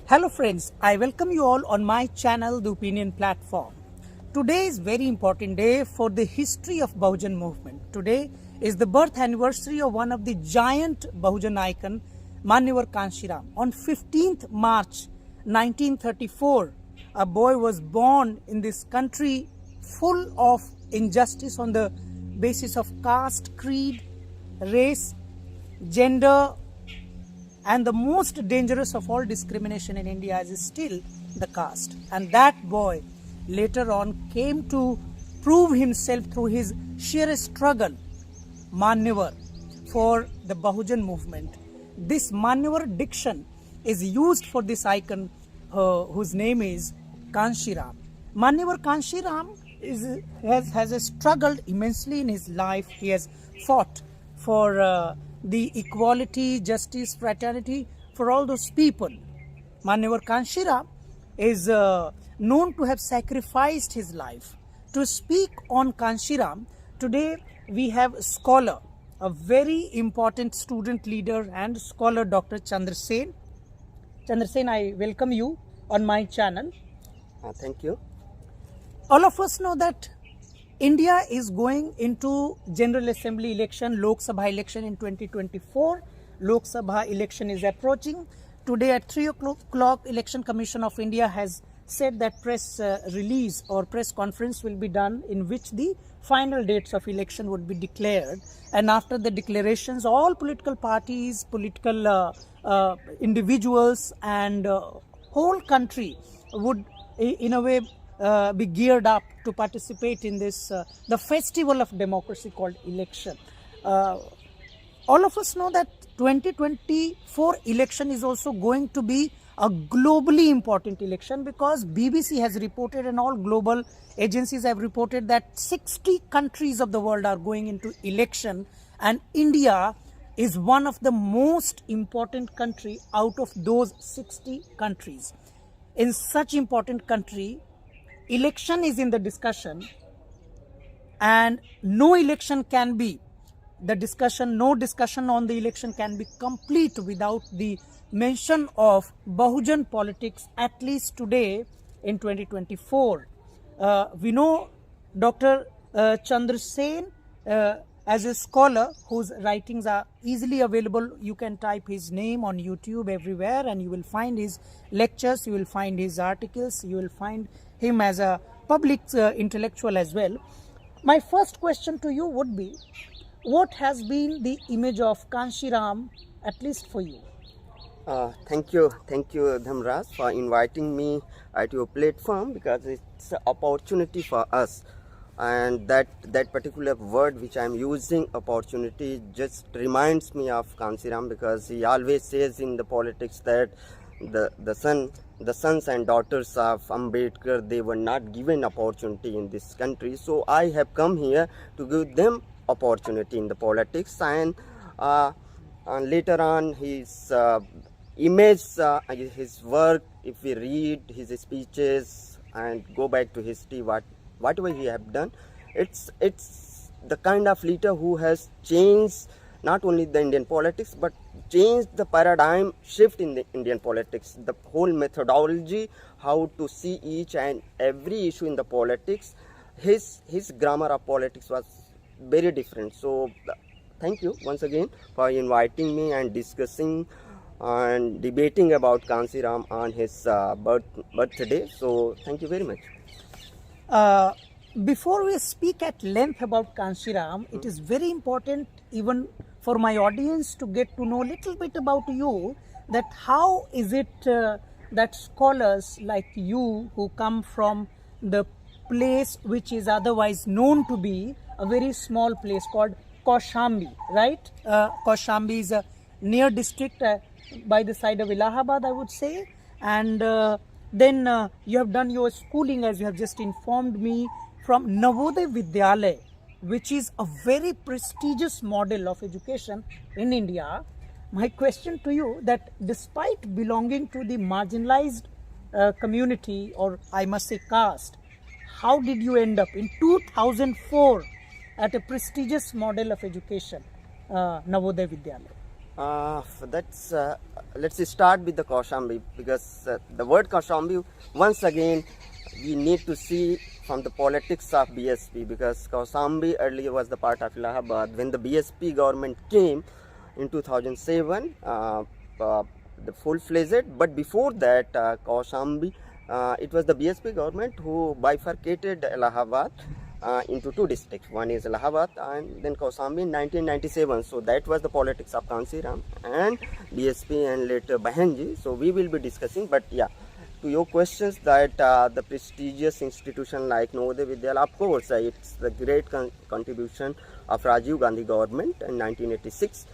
Hello friends, I welcome you all on my channel, The Opinion Platform. Today is very important day for the history of Bahujan movement. Today is the birth anniversary of one of the giant Bahujan icon, Manyavad Kanshiram. On 15th March 1934, a boy was born in this country full of injustice on the basis of caste, creed, race, gender, and the most dangerous of all discrimination in India is still the caste. And that boy later on came to prove himself through his sheer struggle, Manyavad, for the Bahujan movement. This Manyavad diction is used for this icon whose name is Kanshiram. Manyavad Kanshiram has struggled immensely in his life. He has fought for the equality, justice, fraternity for all those people. Manyavad Kanshiram is known to have sacrificed his life. To speak on Kanshiram, today we have a scholar, a very important student leader and scholar, Dr. Chandra Sen. Chandra Sen, I welcome you on my channel. Thank you. All of us know that India is going into General Assembly election, Lok Sabha election in 2024. Lok Sabha election is approaching. Today at 3 o'clock, Election Commission of India has said that press release or press conference will be done in which the final dates of election would be declared. And after the declarations, all political parties, political individuals and whole country would in a way be geared up to participate in this the festival of democracy called election. All of us know that 2024 election is also going to be a globally important election because BBC has reported and all global agencies have reported that 60 countries of the world are going into election, and India is one of the most important country out of those 60 countries. In such important country, election is in the discussion, and no election can be the discussion, no discussion on the election can be complete without the mention of Bahujan politics, at least today in 2024. We know Dr. Chandra Sen as a scholar whose writings are easily available. You can type his name on YouTube everywhere and you will find his lectures, you will find his articles, you will find him as a public intellectual as well. My first question to you would be, what has been the image of Kanshiram, at least for you? Thank you, Dhamraj, for inviting me at your platform, because it's an opportunity for us. And that particular word which I'm using, opportunity, just reminds me of Kanshiram, because he always says in the politics that the sons and daughters of Ambedkar, they were not given opportunity in this country. So I have come here to give them opportunity in the politics. And later on, his image, his work, if we read his speeches and go back to history, whatever he have done, it's the kind of leader who has changed not only the Indian politics but changed the paradigm shift in the Indian politics, the whole methodology, how to see each and every issue in the politics. His grammar of politics was very different. So thank you once again for inviting me and discussing and debating about Kanshiram on his birthday. So thank you very much. Before we speak at length about Kanshiram, it is very important even for my audience to get to know a little bit about you, that how is it that scholars like you who come from the place which is otherwise known to be a very small place called Kaushambi, right? Kaushambi is a near district by the side of Allahabad, I would say. And then you have done your schooling, as you have just informed me, from Navodaya Vidyalaya, which is a very prestigious model of education in India. My question to you, that despite belonging to the marginalized community, or I must say caste, how did you end up in 2004 at a prestigious model of education, Navodaya Vidyalaya? That's let's start with the Kaushambi, because the word Kaushambi, once again we need to see from the politics of BSP, because Kaushambi earlier was the part of Allahabad. When the BSP government came in 2007, the full-fledged, but before that Kaushambi, it was the BSP government who bifurcated Allahabad into two districts. One is Allahabad and then Kaushambi in 1997. So that was the politics of Kansiram and BSP and later Bahenji. So we will be discussing. But yeah, to your questions, that the prestigious institution like Navodaya Vidyalaya, of course, it's the great contribution of Rajiv Gandhi government in 1986.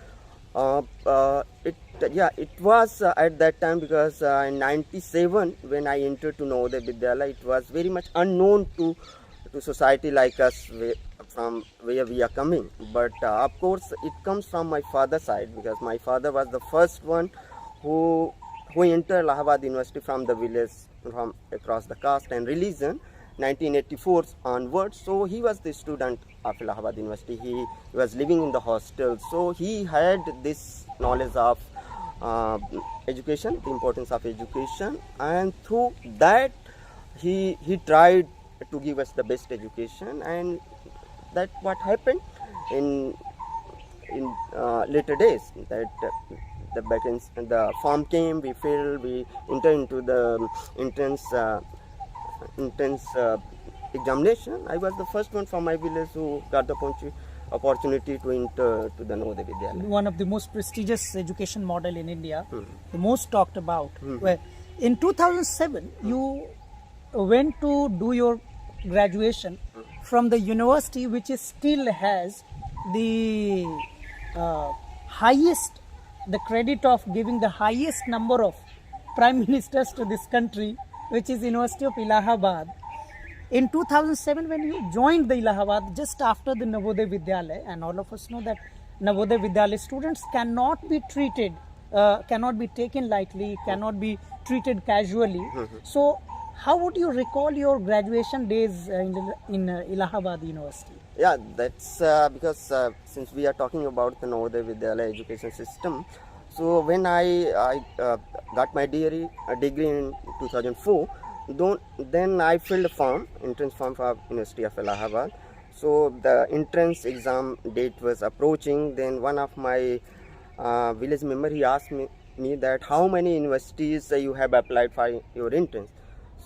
It was at that time, because in 97 when I entered to Navodaya Vidyalaya, it was very much unknown to society like us, from where we are coming. But of course it comes from my father's side, because my father was the first one who entered Allahabad University from the village, from across the caste and religion, 1984 onwards. So he was the student of Allahabad University. He was living in the hostel, so he had this knowledge of education, the importance of education, and through that he tried to give us the best education. And that what happened in later days, that the form came, we filled, we entered into the entrance examination. I was the first one from my village who got the opportunity to enter to the Navodaya Vidyalaya. One of the most prestigious education model in India, the most talked about. Where in 2007 you went to do your graduation from the university which is still has the highest, the credit of giving the highest number of prime ministers to this country, which is University of Allahabad. In 2007 when you joined the Allahabad, just after the Navodaya Vidyalaya, and all of us know that Navodaya Vidyalaya students cannot be treated, cannot be taken lightly, cannot be treated casually. So how would you recall your graduation days in Allahabad University? Yeah, that's because since we are talking about the Navodaya Vidyalaya education system, so when I got my degree in 2004, then I filled a form, entrance form for University of Allahabad. So the entrance exam date was approaching. Then one of my village member, he asked me that how many universities you have applied for your entrance.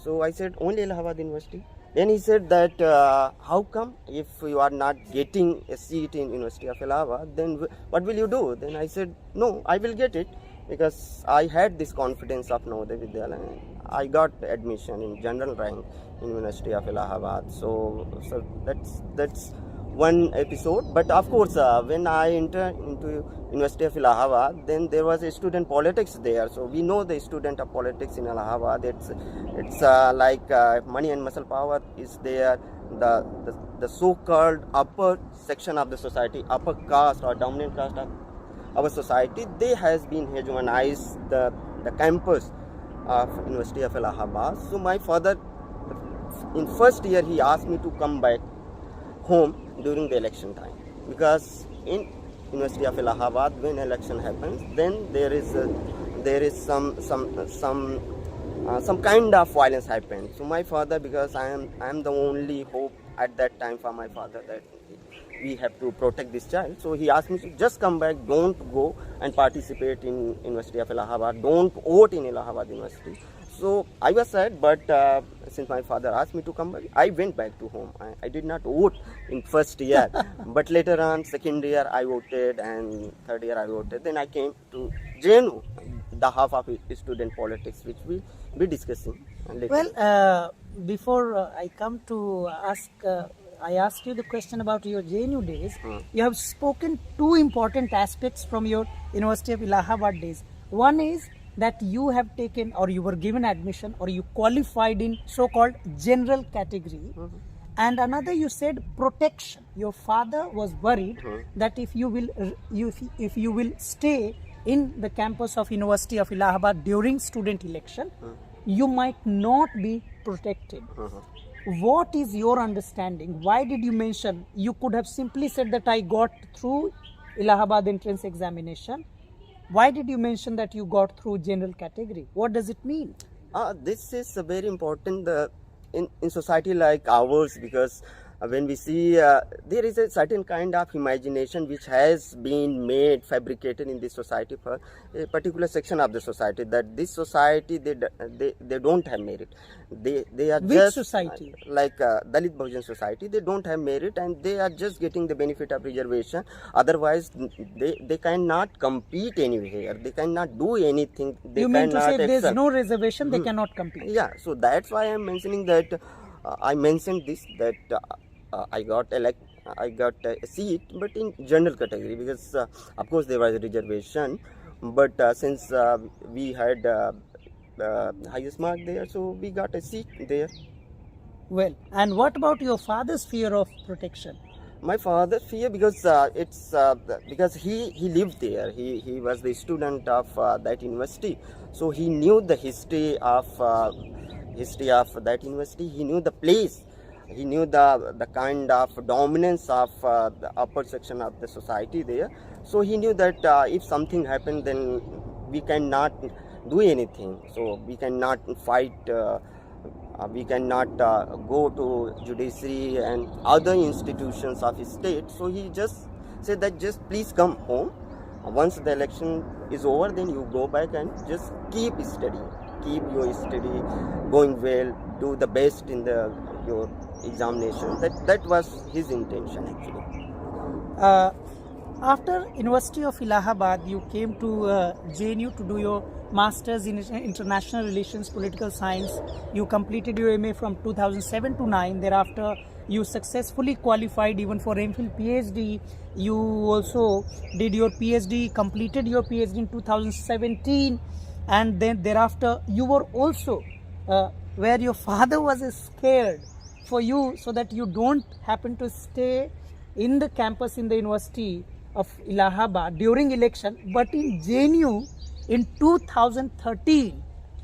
So I said only Allahabad University. Then he said that how come if you are not getting a seat in University of Allahabad, then what will you do? Then I said no, I will get it, because I had this confidence of Navodaya Vidyalaya. I got admission in general rank in University of Allahabad. So that's one episode. But of course, when I entered into University of Allahabad, then there was a student politics there. So we know the student of politics in Allahabad. It's like money and muscle power is there. The so-called upper section of the society, upper caste or dominant caste of our society, they has been hegemonized the campus of University of Allahabad. So my father, in first year, he asked me to come back home during the election time, because in University of Allahabad, when election happens, then there is some kind of violence happens. So my father, because I am the only hope at that time for my father, that we have to protect this child. So he asked me to just come back, don't go and participate in University of Allahabad, don't vote in Allahabad University. So I was sad, but since my father asked me to come back, I went back to home. I did not vote in first year, but later on, second year I voted, and third year I voted. Then I came to JNU, the half of student politics, which we'll be discussing later. Well, before I come to ask, I asked you the question about your JNU days. You have spoken two important aspects from your University of Allahabad days. One is that you have taken, or you were given admission, or you qualified in so-called general category. And another, you said protection. Your father was worried that if you will stay in the campus of University of Allahabad during student election, you might not be protected. What is your understanding? Why did you mention? You could have simply said that I got through Allahabad entrance examination Why did you mention that you got through general category? What does it mean? This is very important in society like ours, because when we see there is a certain kind of imagination which has been made, fabricated in this society for a particular section of the society, that this society they don't have merit. They are Which just society? like Dalit Bahujan society. They don't have merit and they are just getting the benefit of reservation. Otherwise, they cannot compete anywhere. They cannot do anything. They You mean to cannot say there's excel. no reservation, they cannot compete? Yeah, so that's why I'm mentioning that. I mentioned this that I got a seat, but in general category, because of course there was a reservation, but since we had highest mark there, so we got a seat there. Well, and what about your father's fear of protection? My father fear, because because he lived there. He was the student of that university, so he knew the history of that university. He knew the place. He knew the kind of dominance of the upper section of the society there. So he knew that if something happened, then we cannot do anything. So we cannot fight. We cannot go to judiciary and other institutions of his state. So he just said that just please come home. Once the election is over, then you go back and just keep studying. Keep your study going well. Do the best in your examination. That was his intention actually. After University of Allahabad, you came to JNU to do your Masters in International Relations, Political Science. You completed your MA from 2007 to 9. Thereafter, you successfully qualified even for MPhil PhD. You also did your PhD, completed your PhD in 2017, and then thereafter you were also where your father was scared for you so that you don't happen to stay in the campus in the University of Allahabad during election, but in JNU in 2013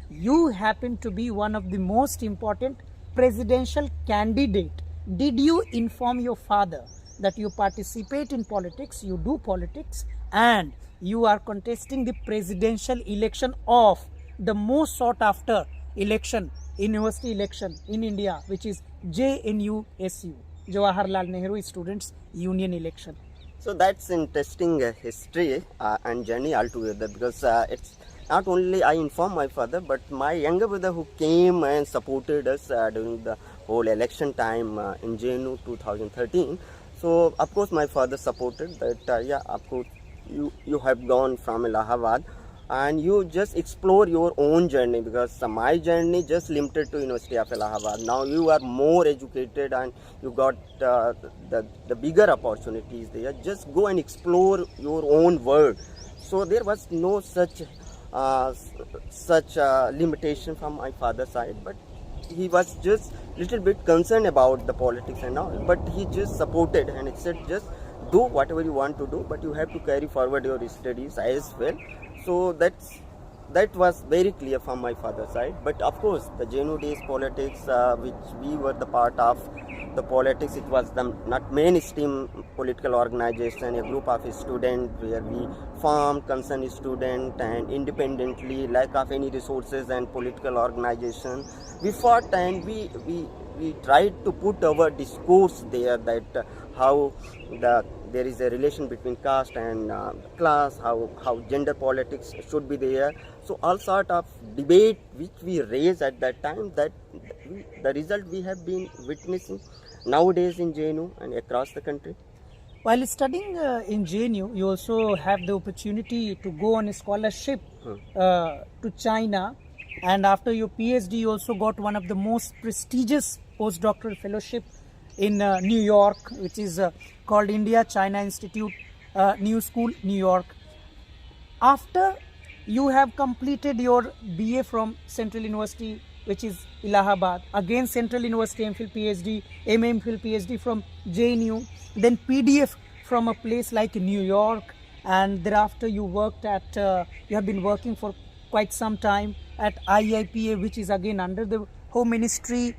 you happen to be one of the most important presidential candidate. Did you inform your father that you participate in politics, you do politics, and you are contesting the presidential election of the most sought after election, university election in India, which is JNUSU, Jawaharlal Nehru Students Union election? So that's interesting history and journey altogether, because it's not only I informed my father, but my younger brother who came and supported us during the whole election time in JNU 2013. So of course my father supported that. Yeah, of course you have gone from Allahabad and you just explore your own journey, because my journey just limited to University of Allahabad. Now you are more educated and you got the bigger opportunities there. Just go and explore your own world. So there was no such limitation from my father's side, but he was just little bit concerned about the politics and all, but he just supported and he said just do whatever you want to do, but you have to carry forward your studies as well. So that was very clear from my father's side. But of course the JNU days politics, which we were the part of the politics, it was the not mainstream political organization, a group of students where we formed concerned student and independently, lack of any resources and political organization, we fought and we tried to put our discourse there, that how there is a relation between caste and class, how gender politics should be there. So all sort of debate which we raised at that time, that the result we have been witnessing nowadays in JNU and across the country. While studying in JNU, you also have the opportunity to go on a scholarship to China, and after your PhD you also got one of the most prestigious postdoctoral fellowship in New York, which is called India-China Institute, New School, New York. After you have completed your BA from Central University, which is Allahabad, again Central University MPhil PhD, MA MPhil PhD from JNU, then PDF from a place like New York, and thereafter you worked at, you have been working for quite some time at IIPA, which is again under the Home Ministry,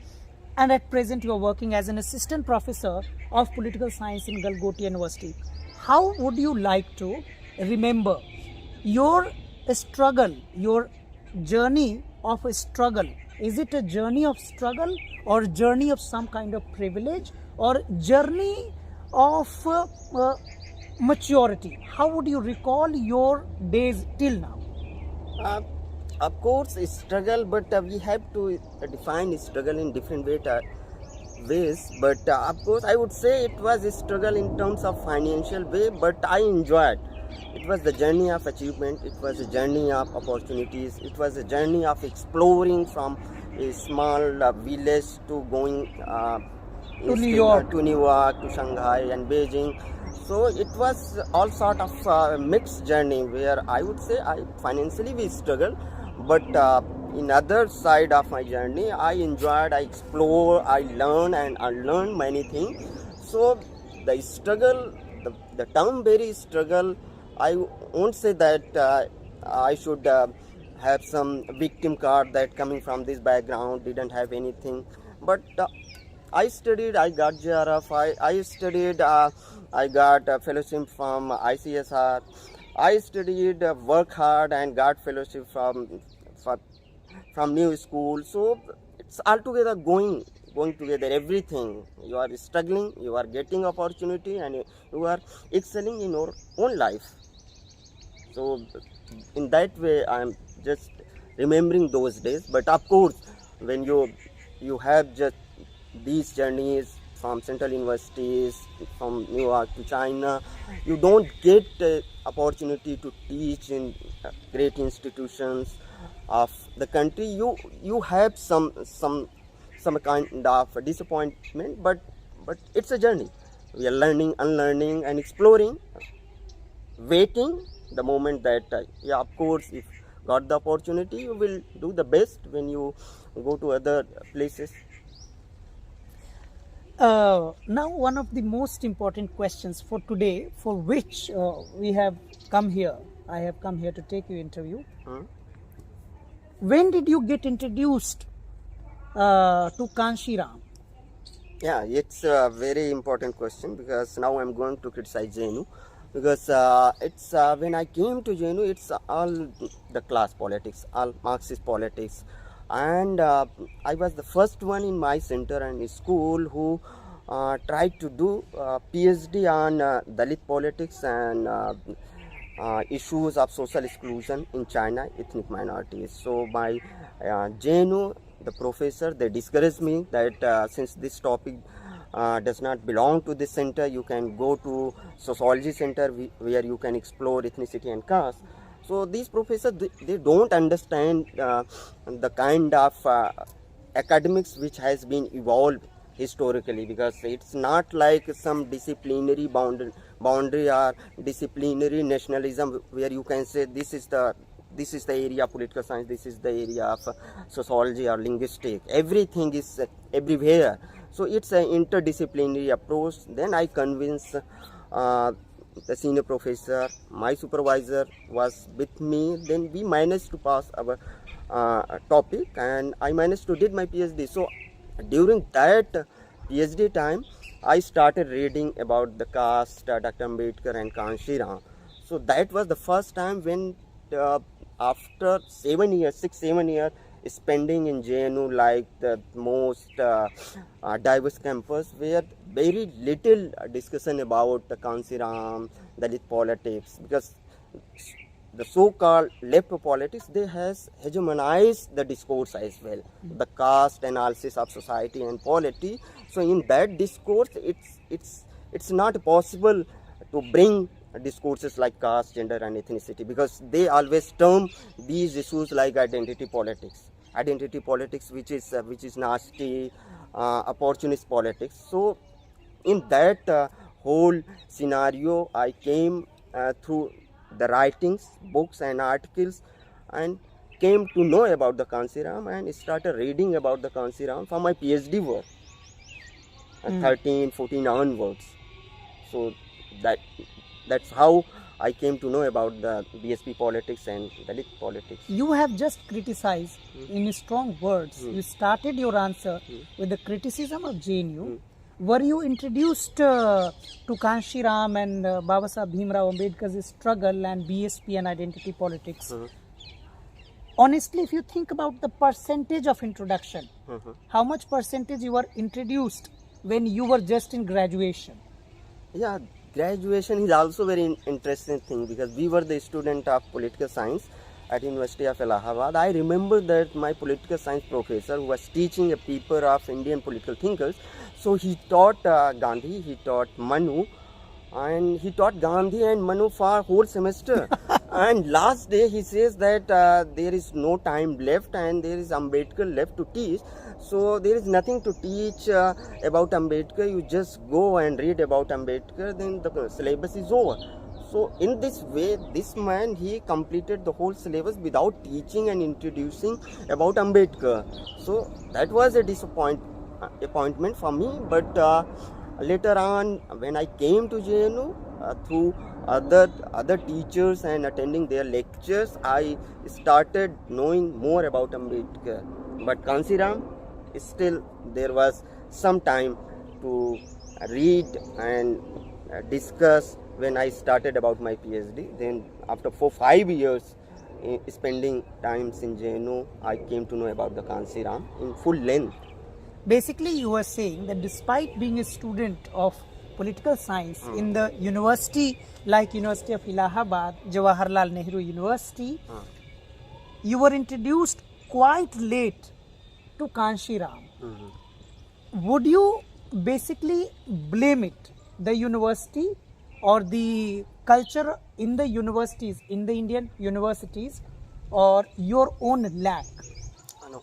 and at present you are working as an assistant professor of political science in Galgoti University. How would you like to remember your struggle, your journey of a struggle, is it a journey of struggle or journey of some kind of privilege or journey of maturity? How would you recall your days till now? Uh, of course, struggle, but we have to define struggle in different ways. But of course, I would say it was a struggle in terms of financial way, but I enjoyed. It was the journey of achievement. It was a journey of opportunities. It was a journey of exploring from a small village to going To New York. to New York, to Shanghai and Beijing. So it was all sort of mixed journey where I would say I financially we struggle, but in other side of my journey I enjoyed, I explored, I learned and unlearned many things. So the struggle, the term very struggle, I won't say that I should have some victim card that coming from this background didn't have anything, but I studied, I got JRF, I studied, I got a fellowship from ICSR. I studied, work hard and got fellowship from new school. So it's altogether going together, everything. You are struggling, you are getting opportunity and you are excelling in your own life. So in that way, I'm just remembering those days. But of course, when you have just these journeys from central universities, from New York to China, you don't get opportunity to teach in great institutions of the country. You have some kind of disappointment, but it's a journey. We are learning, unlearning, and exploring, waiting the moment that yeah, of course, if got the opportunity, you will do the best when you go to other places. Now, one of the most important questions for today, for which we have come here, I have come here to take your interview. When did you get introduced to Kanshiram? Yeah, it's a very important question because now I'm going to criticize JNU because it's when I came to JNU, it's all the class politics, all Marxist politics. And I was the first one in my center and school who tried to do PhD on Dalit politics and issues of social exclusion in China, ethnic minorities. So my JNU, the professor, they discouraged me that since this topic does not belong to this center, you can go to sociology center where you can explore ethnicity and caste. So these professors, they don't understand the kind of academics which has been evolved historically, because it's not like some disciplinary boundary or disciplinary nationalism where you can say this is the area of political science, this is the area of sociology or linguistic. Everything is everywhere. So it's an interdisciplinary approach. Then I convinced the senior professor, my supervisor was with me. Then we managed to pass our topic and I managed to did my PhD. So during that PhD time, I started reading about the caste, Dr. Ambedkar and Kanshiram. So that was the first time when after 7 years, 6-7 years spending in JNU, like the most diverse campus, where very little discussion about the Kanshiram, Dalit politics, because the so-called left politics, they has hegemonized the discourse as well, the caste analysis of society and polity. So in that discourse, it's not possible to bring discourses like caste, gender and ethnicity, because they always term these issues like identity politics, which is nasty, opportunist politics. So in that whole scenario, I came through the writings, books and articles, and came to know about the Kanshiram and started reading about the Kanshiram for my PhD work, 13, 14 onwards. So that's how I came to know about the BSP politics and Dalit politics. You have just criticized in strong words. You started your answer with the criticism of JNU, were you introduced to Kanshi Ram and Baba Sahib Bhimrao Ambedkar's struggle and BSP and identity politics? Honestly, if you think about the percentage of introduction, how much percentage you were introduced when you were just in graduation? Yeah, graduation is also very interesting thing because we were the student of political science at University of Allahabad. I remember that my political science professor who was teaching a paper of Indian political thinkers, so he taught Gandhi, he taught Manu, and he taught Gandhi and Manu for whole semester. And last day he says that there is no time left and there is Ambedkar left to teach. So there is nothing to teach about Ambedkar. You just go and read about Ambedkar, then the syllabus is over. So in this way, this man, he completed the whole syllabus without teaching and introducing about Ambedkar. So that was a disappointment for me. But later on, when I came to JNU, through other teachers and attending their lectures, I started knowing more about Ambedkar. But Kanshi Ram, still there was some time to read and discuss when I started about my PhD. Then after 4-5 years spending times in JNU, I came to know about the Kanshi Ram in full length. Basically, you were saying that despite being a student of political science in the university like University of Allahabad, Jawaharlal Nehru University, you were introduced quite late to Kanshi Ram. Would you basically blame it, the university or the culture in the universities, in the Indian universities, or your own lack No.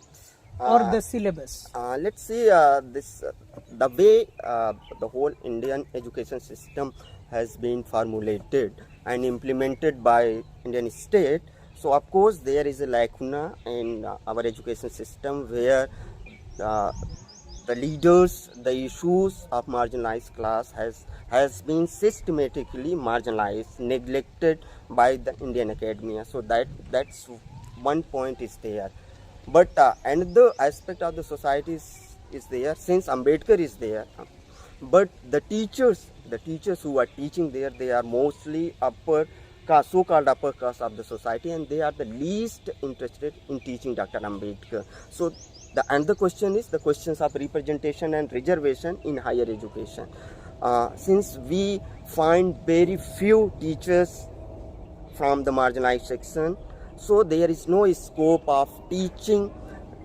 or the syllabus? Let's see the way the whole Indian education system has been formulated and implemented by Indian state. So of course there is a lacuna in our education system where the leaders, the issues of marginalized class has been systematically marginalized, neglected by the Indian academia. So that's one point is there. But another aspect of the society is there, since Ambedkar is there. But the teachers who are teaching there, they are mostly upper caste, so-called upper caste of the society, and they are the least interested in teaching Dr. Ambedkar. So the another question is the questions of representation and reservation in higher education. Since we find very few teachers from the marginalized section, so there is no scope of teaching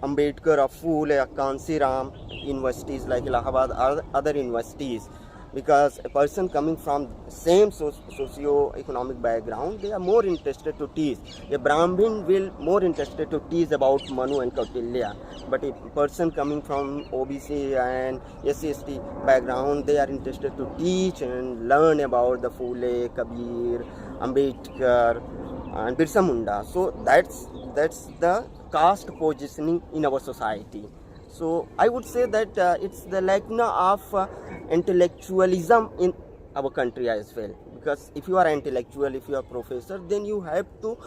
Ambedkar or Phule or Kanshi Ram universities like Allahabad or other universities, because a person coming from same socio-economic background, they are more interested to teach. A Brahmin will more interested to teach about Manu and Kautilya, but a person coming from OBC and SC/ST background, they are interested to teach and learn about the Phule, Kabir, Ambedkar and Birsa Munda. So that's the caste positioning in our society. So I would say that it's the lacuna of intellectualism in our country as well. Because if you are intellectual, if you are professor, then you have to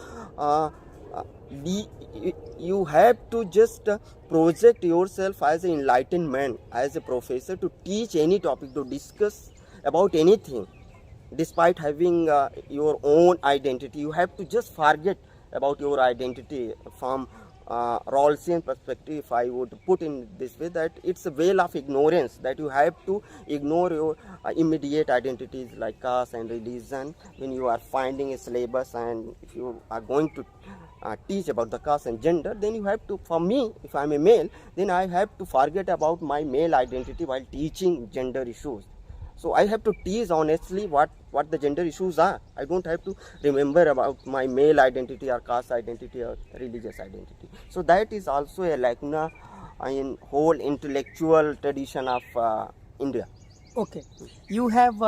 just project yourself as an enlightened man, as a professor, to teach any topic, to discuss about anything. Despite having your own identity, you have to just forget about your identity. From Rawlsian perspective, if I would put in this way, that it's a veil of ignorance, that you have to ignore your immediate identities like caste and religion when you are finding a syllabus. And if you are going to teach about the caste and gender, then you have to, for me, if I'm a male, then I have to forget about my male identity while teaching gender issues. So I have to teach honestly what the gender issues are. I don't have to remember about my male identity or caste identity or religious identity. So that is also a lacuna in whole intellectual tradition of India. Okay, you have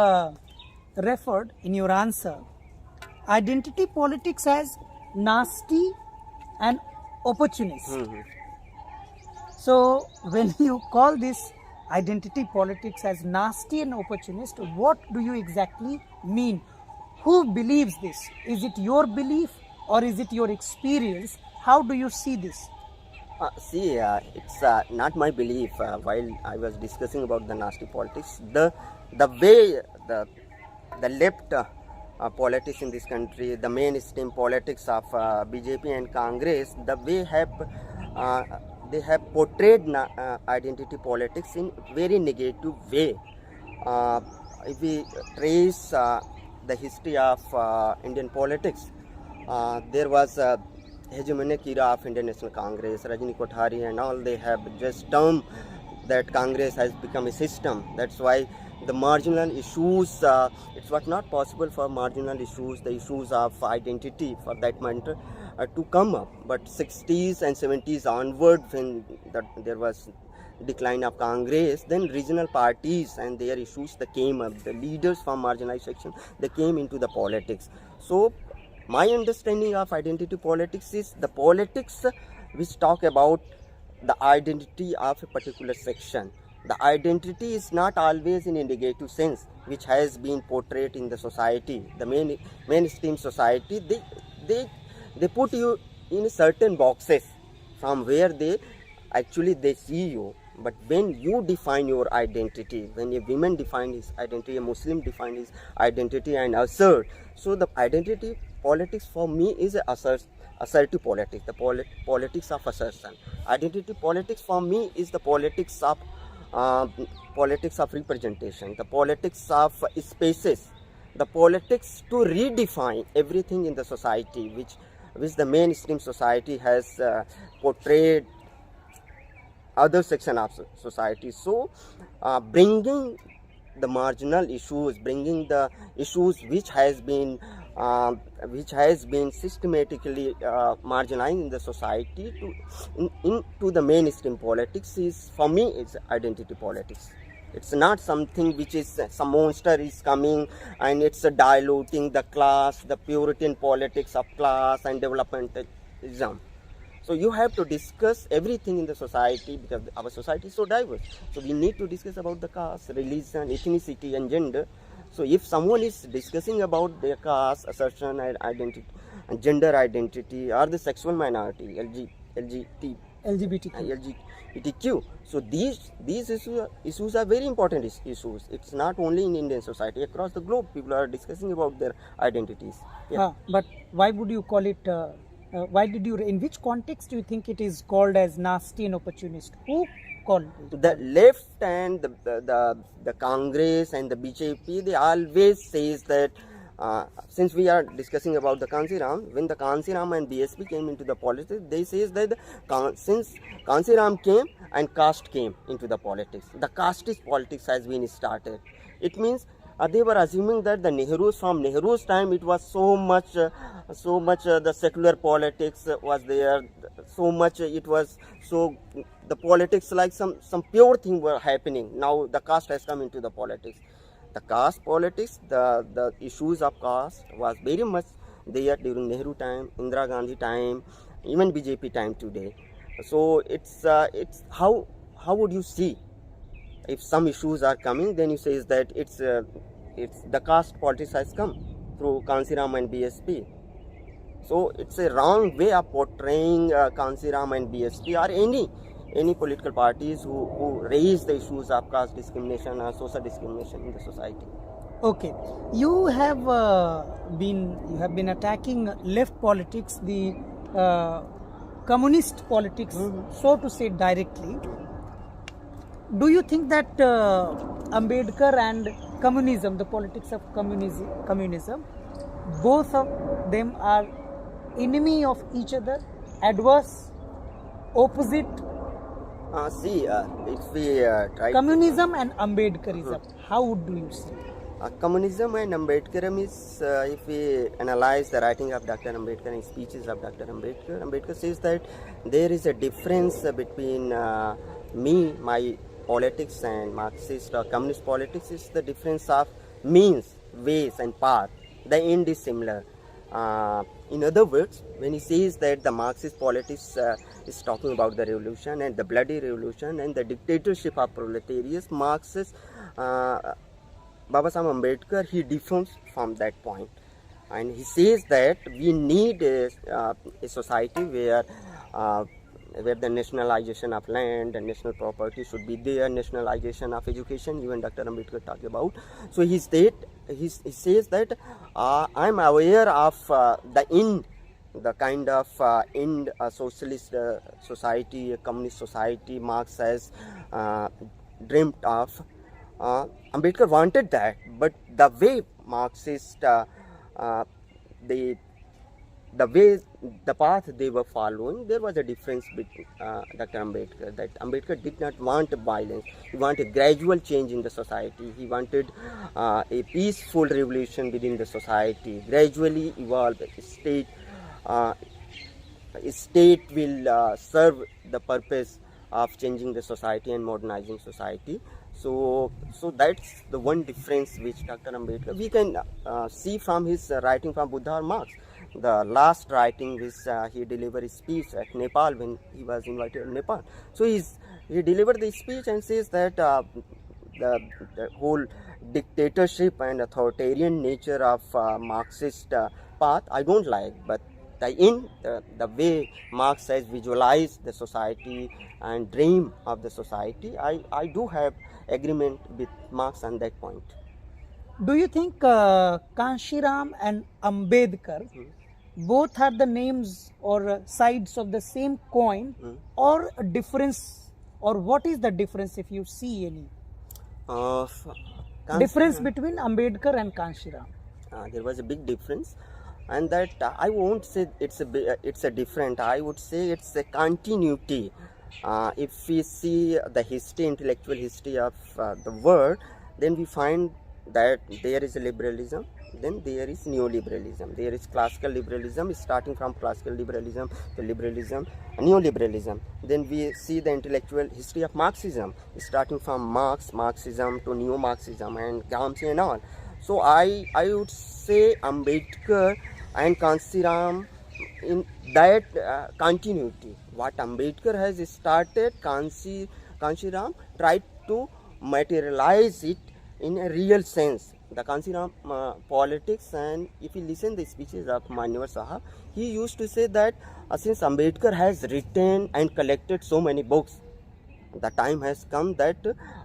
referred in your answer identity politics as nasty and opportunist. So when you call this identity politics as nasty and opportunist, what do you exactly mean? Who believes this? Is it your belief or is it your experience? How do you see this? It's not my belief. While I was discussing about the nasty politics, the way the left politics in this country, the mainstream politics of BJP and Congress, the way uh, they have portrayed identity politics in very negative way. Uh, if we trace the history of Indian politics, there was a hegemonic era of Indian National Congress, Rajini Kothari and all. They have just termed that Congress has become a system. That's why the marginal issues, it was not possible for marginal issues, the issues of identity for that matter, to come up. But 60s and 70s onward, when there was decline of Congress, then regional parties and their issues they came up. The leaders from marginalized section, they came into the politics. So my understanding of identity politics is the politics which talk about the identity of a particular section. The identity is not always in a negative sense, which has been portrayed in the society. The mainstream society, they put you in certain boxes from where they see you. But when you define your identity, when a woman define his identity, a Muslim define his identity and assert, so the identity politics for me is assertive politics, the politics of assertion. Identity politics for me is the politics of representation, the politics of spaces, the politics to redefine everything in the society, which the mainstream society has portrayed other section of society. So bringing the marginal issues, bringing the issues which has been systematically marginalized in the society into the mainstream politics is, for me, it's identity politics. It's not something which is some monster is coming and it's diluting the class, the Puritan politics of class and developmentalism. So you have to discuss everything in the society, because our society is so diverse. So we need to discuss about the caste, religion, ethnicity and gender. So if someone is discussing about their caste, assertion and identity, and gender identity, or the sexual minority, LGBTQ. So these issues are very important issues. It's not only in Indian society, across the globe people are discussing about their identities. Yeah. But why would you call it? In which context do you think it is called as nasty and opportunist? Who called it? The left and the Congress and the BJP, they always says that since we are discussing about the Kansi Ram, when the Kansi Ram and BSP came into the politics, they says that since Kansi Ram came and caste came into the politics, the casteist politics has been started. It means they were assuming that from Nehru's time, it was so much the secular politics was there, so much it was, so the politics like some pure thing were happening. Now the caste has come into the politics. The caste politics, the issues of caste was very much there during Nehru time, Indira Gandhi time, even BJP time today. So it's how would you see? If some issues are coming, then you say that it's the caste politics has come through Kansi Ram and BSP. So it's a wrong way of portraying Kansi Ram and BSP or any political parties who raise the issues of caste discrimination or social discrimination in the society. Okay, you have been attacking left politics, the communist politics, so to say directly. Do you think that Ambedkar and communism, the politics of communism, both of them are enemy of each other, adverse, opposite? If we try communism and Ambedkarism, how would you see? Communism and Ambedkarism is, if we analyze the writing of Dr. Ambedkar and speeches of Dr. Ambedkar, Ambedkar says that there is a difference between my politics and Marxist or communist politics is the difference of means, ways and path. The end is similar. In other words, when he says that the Marxist politics is talking about the revolution and the bloody revolution and the dictatorship of proletariat, Marxist Babasaheb Ambedkar, he differs from that point. And he says that we need a society where where the nationalization of land and national property should be there, nationalization of education, even Dr. Ambedkar talked about. So he says that I'm aware of the kind of end socialist society, a communist society Marx has dreamt of. Ambedkar wanted that, but the way Marxist the path they were following, there was a difference between Dr. Ambedkar. That Ambedkar did not want violence. He wanted gradual change in the society. He wanted a peaceful revolution within the society. Gradually evolve. State will serve the purpose of changing the society and modernizing society. So that's the one difference which Dr. Ambedkar we can see from his writing from Buddha or Marx. The last writing which he delivered his speech at Nepal when he was invited to Nepal. So he delivered the speech and says that the whole dictatorship and authoritarian nature of Marxist path I don't like, but the way Marx has visualized the society and dream of the society, I do have agreement with Marx on that point. Do you think Kanshiram and Ambedkar both are the names or sides of the same coin, or a difference, or what is the difference if you see any difference between Ambedkar and Kanshiram? There was a big difference, and that I won't say it's a different. I would say it's a continuity. If we see the history, intellectual history of the world, then we find that there is a liberalism, then there is neoliberalism, there is classical liberalism, starting from classical liberalism to liberalism, neoliberalism. Then we see the intellectual history of Marxism, starting from Marxism to neo-Marxism and Gramsci and all. So I would say Ambedkar and Kanshiram in that continuity. What Ambedkar has started, Kanshiram tried to materialize it in a real sense. The Kanshiram politics, and if you listen the speeches of Manyawar Sahab, he used to say that since Ambedkar has written and collected so many books, the time has come that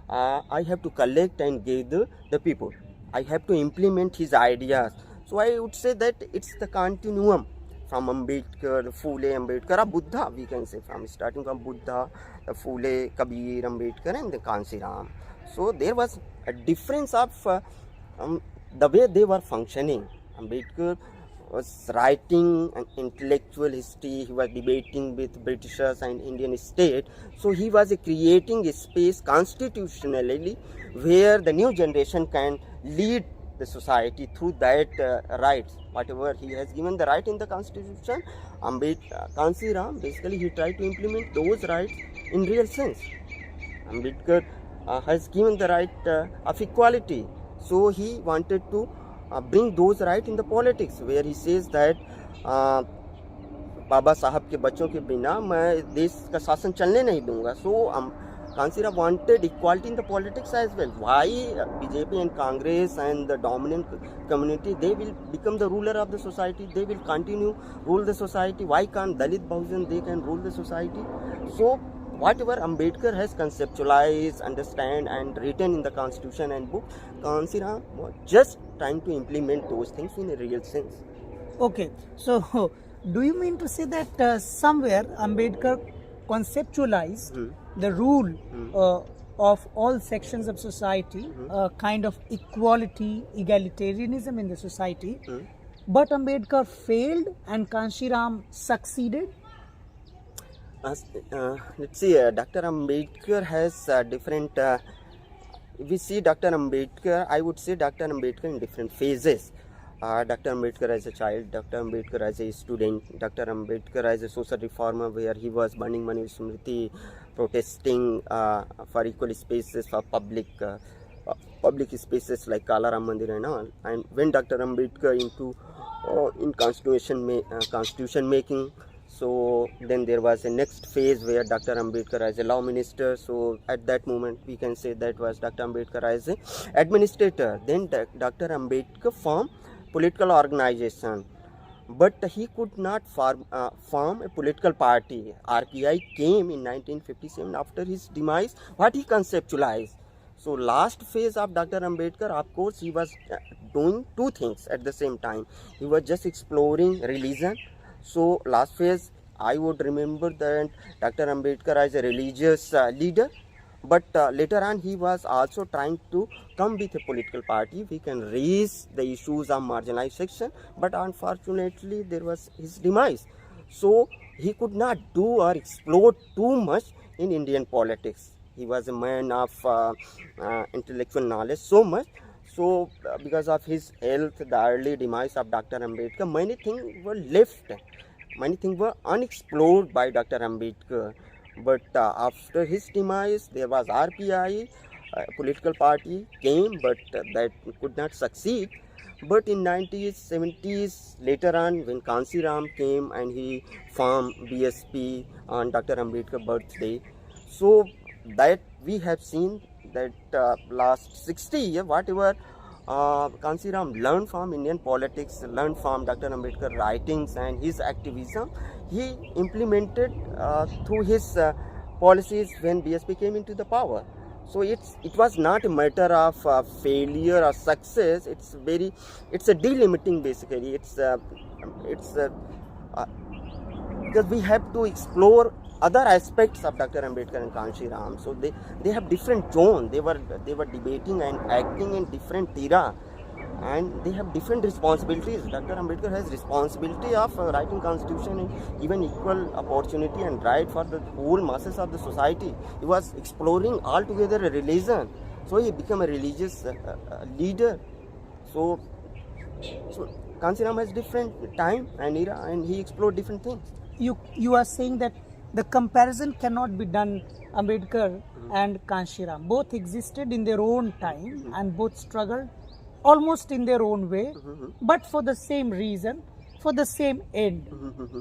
I have to collect and gather the people. I have to implement his ideas. So I would say that it's the continuum from Ambedkar, Phule, Ambedkar, Buddha, we can say, from starting from Buddha, the Phule, Kabir, Ambedkar and the Kanshiram. So there was a difference of the way they were functioning. Ambedkar was writing an intellectual history, he was debating with Britishers and Indian state. So he was creating a space constitutionally where the new generation can lead the society through that rights. Whatever he has given the right in the constitution, Kanshiram basically he tried to implement those rights in real sense. Ambedkar has given the right of equality. So he wanted to bring those rights in the politics, where he says that बाबा साहब के बच्चों के बिना मैं देश का शासन चलने नहीं दूंगा. So Kanshiram wanted equality in the politics as well. Why BJP and Congress and the dominant community, they will become the ruler of the society, they will continue rule the society. Why can't Dalit Bahujan, they can rule the society? So whatever Ambedkar has conceptualized, understand and written in the constitution and book, Kanshiram was just trying to implement those things in a real sense. Okay, so do you mean to say that somewhere Ambedkar conceptualized the rule of all sections of society, kind of equality, egalitarianism in the society, but Ambedkar failed and Kanshiram succeeded? Let's see, Dr. Ambedkar has different, if we see Dr. Ambedkar, I would say Dr. Ambedkar in different phases. Dr. Ambedkar as a child, Dr. Ambedkar as a student, Dr. Ambedkar as a social reformer, where he was burning Manu Smriti, protesting for equal spaces for public spaces like Kala Ram Mandir and all. And when Dr. Ambedkar into in constitution making, so then there was a next phase where Dr. Ambedkar as a law minister. So at that moment we can say that was Dr. Ambedkar as a administrator. Then Dr. Ambedkar formed political organization. but he could not form a political party. RPI came in 1957 after his demise. What he conceptualized. So last phase of Dr. Ambedkar, of course, he was doing two things at the same time. He was just exploring religion. So last phase, I would remember that Dr. Ambedkar as a religious leader, but later on he was also trying to come with a political party. We can raise the issues of marginalized section, but unfortunately there was his demise. So he could not do or explore too much in Indian politics. He was a man of intellectual knowledge so much. So because of his health, the early demise of Dr. Ambedkar, many things were left. Many things were unexplored by Dr. Ambedkar. But after his demise, there was RPI, a political party came, but that could not succeed. But in 90s, 70s, later on, when Kansi Ram came and he formed BSP on Dr. Ambedkar's birthday, so that we have seen that last 60 years, whatever Kansi Ram learned from Indian politics, learned from Dr. Ambedkar's writings and his activism, he implemented through his policies when BSP came into the power. So it was not a matter of failure or success. It's a delimiting basically. Because we have to explore other aspects of Dr. Ambedkar and Kanshi Ram. So they have different tone. They were debating and acting in different era, and they have different responsibilities. Dr. Ambedkar has responsibility of writing constitution and even equal opportunity and right for the whole masses of the society. He was exploring altogether a religion, so he became a religious leader. So Kansi Ram has different time and era, and he explored different things. You are saying that the comparison cannot be done. Ambedkar and Kanshi Ram both existed in their own time and both struggled almost in their own way, but for the same reason, for the same end.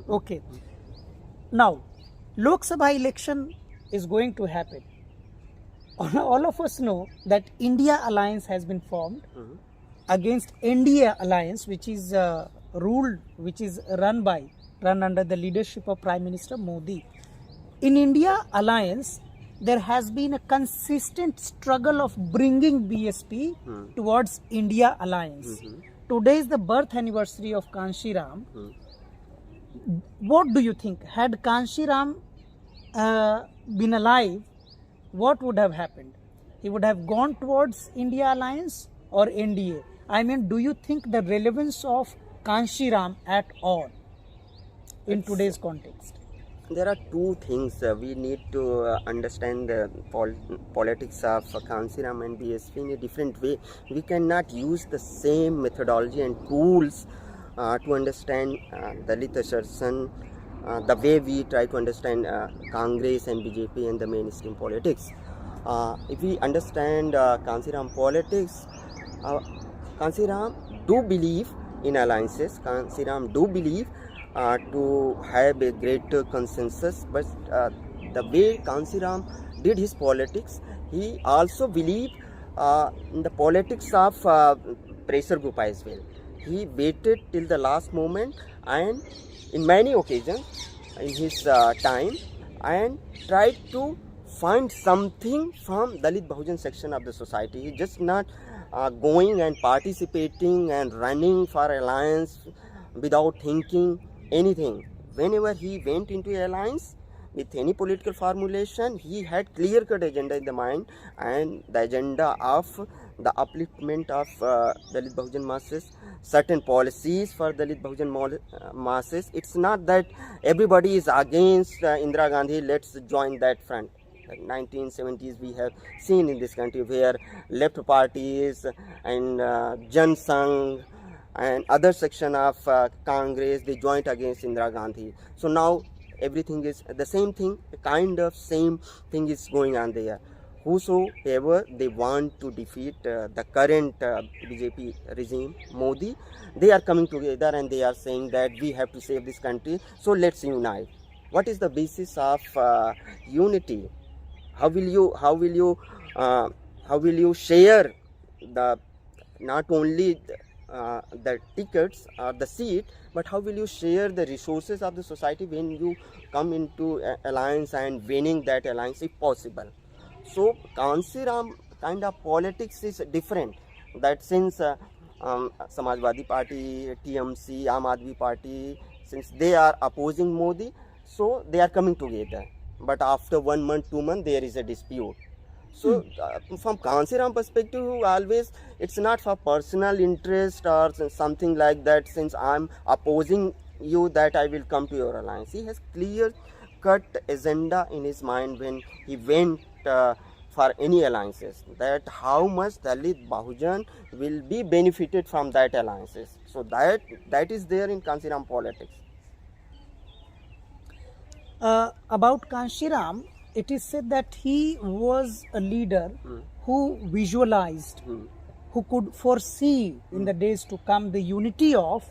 Okay. Now, Lok Sabha election is going to happen. All of us know that India Alliance has been formed against India Alliance, which is run under the leadership of Prime Minister Modi. In India Alliance, there has been a consistent struggle of bringing BSP towards India Alliance. Today is the birth anniversary of Kanshi Ram. What do you think? Had Kanshi Ram been alive, what would have happened? He would have gone towards India Alliance or NDA? I mean, do you think the relevance of Kanshi Ram at all in today's context? There are two things we need to understand the politics of Kansi Ram and BSP in a different way. We cannot use the same methodology and tools to understand Dalit assertion the way we try to understand Congress and BJP and the mainstream politics. If we understand Kansi Ram politics, Kansi Ram do believe in alliances. Kansi Ram do believe to have a greater consensus, but the way Kansi Ram did his politics, he also believed in the politics of pressure group as well. He waited till the last moment and in many occasions in his time and tried to find something from Dalit Bahujan section of the society. He just not going and participating and running for alliance without thinking anything. Whenever he went into alliance with any political formulation, he had clear-cut agenda in the mind, and the agenda of the upliftment of Dalit Bahujan masses, certain policies for Dalit Bahujan masses. It's not that everybody is against Indira Gandhi, let's join that front. Like 1970s we have seen in this country where left parties and Jan Sangh and other section of Congress, they joined against Indira Gandhi. So now everything is the same thing, kind of same thing is going on there. Whosoever they want to defeat the current BJP regime, Modi, they are coming together and they are saying that we have to save this country, so let's unite. What is the basis of unity? How will you share the not only the tickets or the seat, but how will you share the resources of the society when you come into alliance and winning that alliance if possible? So Kansiram kind of politics is different. That since Samajwadi Party, TMC, Aam Aadmi Party, since they are opposing Modi, so they are coming together. But after 1 month, 2 months, there is a dispute. So from Kansiram perspective, always it's not for personal interest or something like that. Since I'm opposing you, that I will come to your alliance. He has clear cut agenda in his mind when he went for any alliances, that how much Dalit Bahujan will be benefited from that alliances. So that is there in Kansiram politics. About Kanshiram, it is said that he was a leader who visualized, who could foresee in the days to come the unity of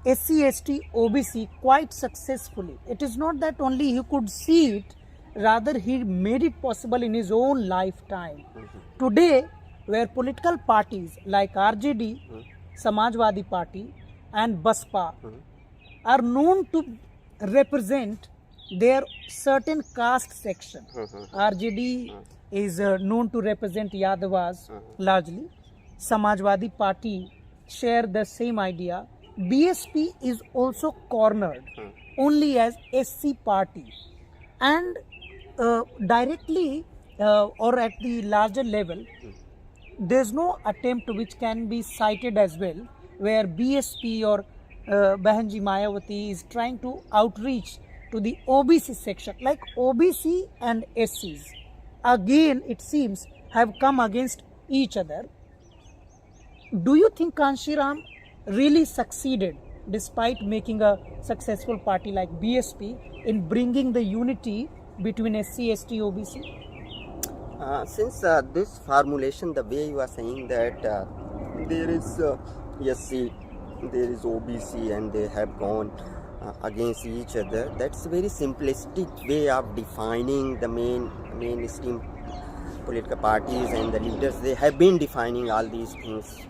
SC, ST, OBC quite successfully. It is not that only he could see it, rather he made it possible in his own lifetime. Today, where political parties like RJD, Samajwadi Party and Baspa are known to represent their certain caste section. RJD is known to represent Yadavas largely. Samajwadi Party share the same idea. BSP is also cornered only as SC party, and directly or at the larger level, there's no attempt which can be cited as well, where BSP or Bahanji Mayawati is trying to outreach to the OBC section. Like OBC and SCs, again it seems, have come against each other. Do you think Kanshiram really succeeded, despite making a successful party like BSP, in bringing the unity between SC, ST, OBC? Since this formulation, the way you are saying that there is SC, there is OBC, and they have gone against each other, that's a very simplistic way of defining the mainstream political parties and the leaders. They have been defining all these things.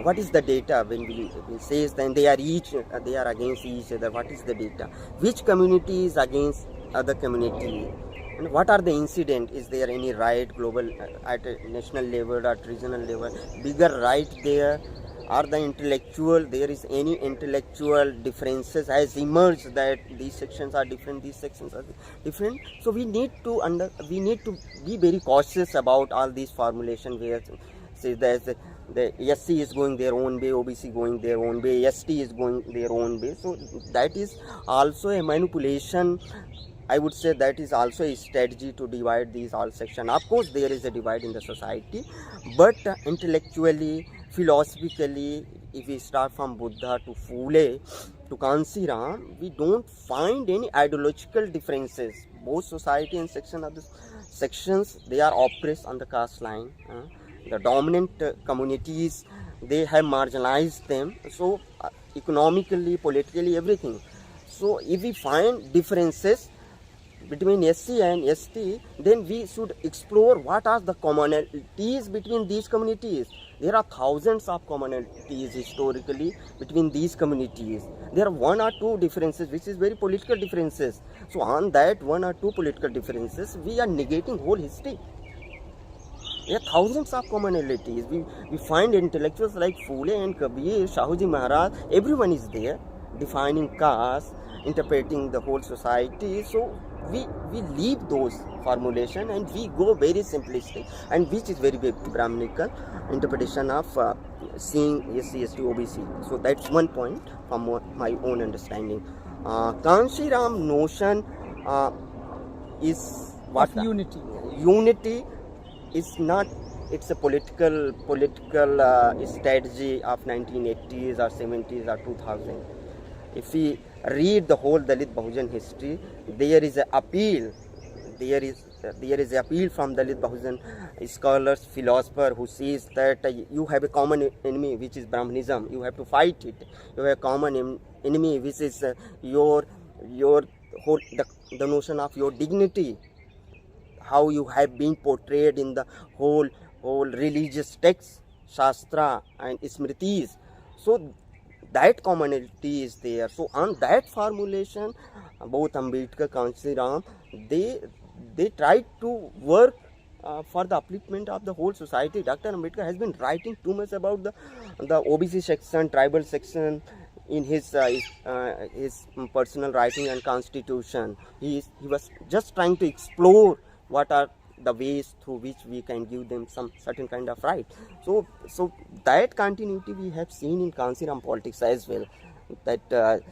What is the data when we say then they are against each other? What is the data? Which community is against other community? And what are the incident? Is there any right global at a national level, at regional level? Bigger right there? Are the intellectual, there is any intellectual differences has emerged that these sections are different, these sections are different? So we need to be very cautious about all these formulation where say there's the SC is going their own way, OBC going their own way, ST is going their own way. So that is also a manipulation. I would say that is also a strategy to divide these all sections. Of course, there is a divide in the society, but intellectually, philosophically, if we start from Buddha to Phule to Kansiram, we don't find any ideological differences. Both society and section of the sections, they are oppressed on the caste line. The dominant communities, they have marginalized them. So economically, politically, everything. So if we find differences between SC and ST, then we should explore what are the commonalities between these communities. There are thousands of commonalities historically between these communities. There are one or two differences which is very political differences. So on that one or two political differences, we are negating whole history. There are thousands of commonalities. We find intellectuals like Phule and Kabir, Shahuji Maharaj, everyone is there defining caste, interpreting the whole society. So we leave those formulation and we go very simplistic, and which is very Brahminical interpretation of seeing SC, ST, OBC. So that's one point from my own understanding. Kanshiram notion is what? Of unity. Unity is not, it's a political strategy of 1980s or 70s or 2000. If we read the whole Dalit Bahujan history, there is an appeal. There is an appeal from Dalit Bahujan scholars, philosopher who says that you have a common enemy which is Brahmanism. You have to fight it. You have a common enemy which is your whole the notion of your dignity. How you have been portrayed in the whole religious texts, Shastra and Smritis. So that commonality is there. So on that formulation, both Ambedkar, Kanshi Ram, they tried to work for the upliftment of the whole society. Dr. Ambedkar has been writing too much about the OBC section, tribal section in his personal writing and constitution. He was just trying to explore what are the ways through which we can give them some certain kind of right. So that continuity we have seen in Kanshi Ram politics as well, that